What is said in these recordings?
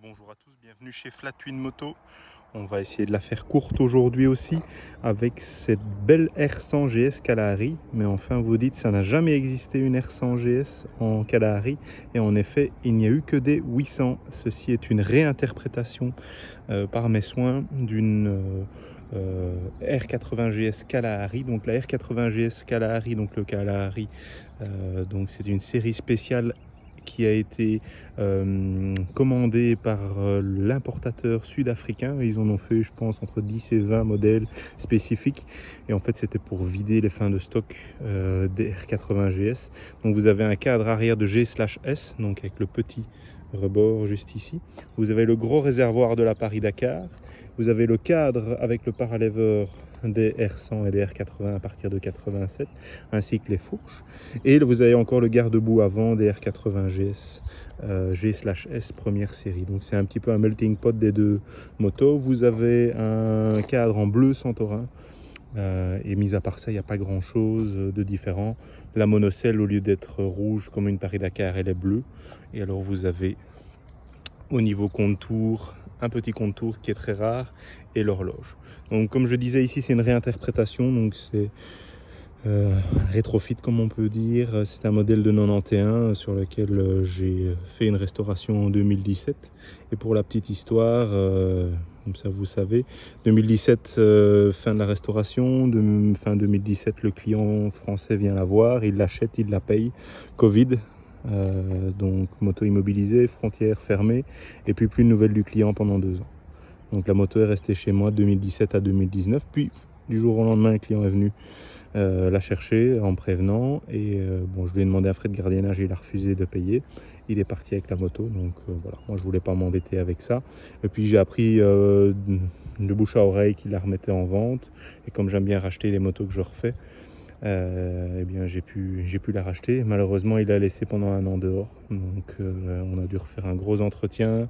Bonjour à tous, bienvenue chez Flat Twin Moto. On va essayer de la faire courte aujourd'hui aussi avec cette belle R100 GS Kalahari. Mais enfin vous dites, ça n'a jamais existé une R100 GS en Kalahari. Et en effet, il n'y a eu que des 800. Ceci est une réinterprétation par mes soins d'une R80 GS Kalahari. Donc la R80 GS Kalahari, donc le Kalahari, donc c'est une série spéciale qui a été commandée par l'importateur sud-africain. Ils en ont fait, je pense, entre 10 et 20 modèles spécifiques. Et en fait, c'était pour vider les fins de stock des R80 GS. Donc vous avez un cadre arrière de G/S, donc avec le petit rebord juste ici. Vous avez le gros réservoir de la Paris-Dakar. Vous avez le cadre avec le paralever des R100 et des R80 à partir de 87, ainsi que les fourches. Et vous avez encore le garde-boue avant des R80 GS, G/S première série. Donc c'est un petit peu un melting pot des deux motos. Vous avez un cadre en bleu Santorin. Et mis à part ça, il n'y a pas grand chose de différent. La monocelle, au lieu d'être rouge comme une Paris-Dakar, elle est bleue. Et alors vous avez au niveau contour un petit contour qui est très rare et l'horloge. Donc comme je disais ici, c'est une réinterprétation, donc c'est rétrofit comme on peut dire. C'est un modèle de 91 sur lequel j'ai fait une restauration en 2017. Et pour la petite histoire, comme ça vous savez, 2017 fin de la restauration, fin 2017 le client français vient la voir, il l'achète, il la paye, Covid. Donc moto immobilisée, frontières fermées, et puis plus de nouvelles du client pendant 2 ans. Donc la moto est restée chez moi de 2017 à 2019, puis du jour au lendemain le client est venu la chercher en prévenant, et bon, je lui ai demandé un frais de gardiennage, il a refusé de payer, il est parti avec la moto. Donc voilà, moi je voulais pas m'embêter avec ça, et puis j'ai appris de bouche à oreille qu'il la remettait en vente, et comme j'aime bien racheter les motos que je refais, eh bien j'ai pu la racheter. Malheureusement il l'a laissé pendant 1 an dehors, donc on a dû refaire un gros entretien,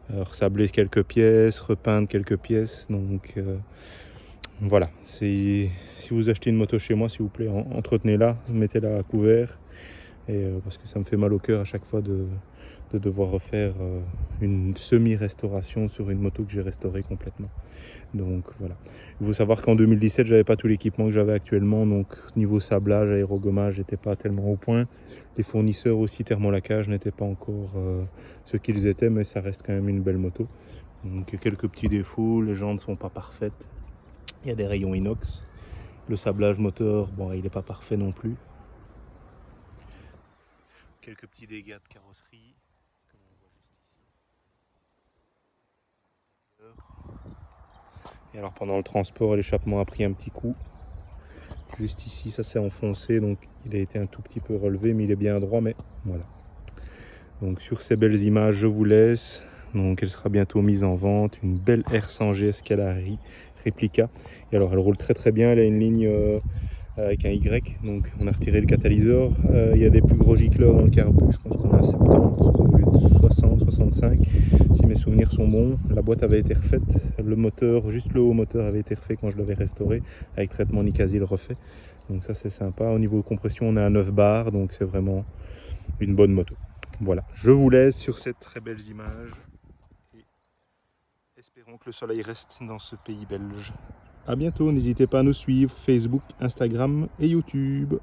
ressabler quelques pièces, repeindre quelques pièces. Donc voilà, si vous achetez une moto chez moi, s'il vous plaît, entretenez-la, mettez-la à couvert, et parce que ça me fait mal au cœur à chaque fois de devoir refaire une semi-restauration sur une moto que j'ai restaurée complètement. Donc voilà. Il faut savoir qu'en 2017, j'avais pas tout l'équipement que j'avais actuellement, donc niveau sablage, aérogommage, j'étais pas tellement au point. Les fournisseurs aussi, thermolacage, n'étaient pas encore ce qu'ils étaient, mais ça reste quand même une belle moto. Donc quelques petits défauts, les jantes ne sont pas parfaites, il y a des rayons inox, le sablage moteur, bon, il n'est pas parfait non plus. Quelques petits dégâts de carrosserie, comme on voit juste ici. Et alors pendant le transport, l'échappement a pris un petit coup. Juste ici, ça s'est enfoncé, donc il a été un tout petit peu relevé, mais il est bien droit, mais voilà. Donc sur ces belles images, je vous laisse. Donc elle sera bientôt mise en vente, une belle R100 GS Kalahari réplica. Et alors elle roule très très bien, elle a une ligne avec un Y, donc on a retiré le catalyseur. Il y a des plus gros gicleurs dans le carbu, je pense qu'on a 70 au lieu de 60, 65, si mes souvenirs sont bons. La boîte avait été refaite, le moteur, juste le haut moteur avait été refait quand je l'avais restauré, avec traitement Nicasil refait. Donc ça c'est sympa. Au niveau compression, on est à 9 bars, donc c'est vraiment une bonne moto. Voilà, je vous laisse sur ces très belles images, et espérons que le soleil reste dans ce pays belge. A bientôt, n'hésitez pas à nous suivre, Facebook, Instagram et YouTube.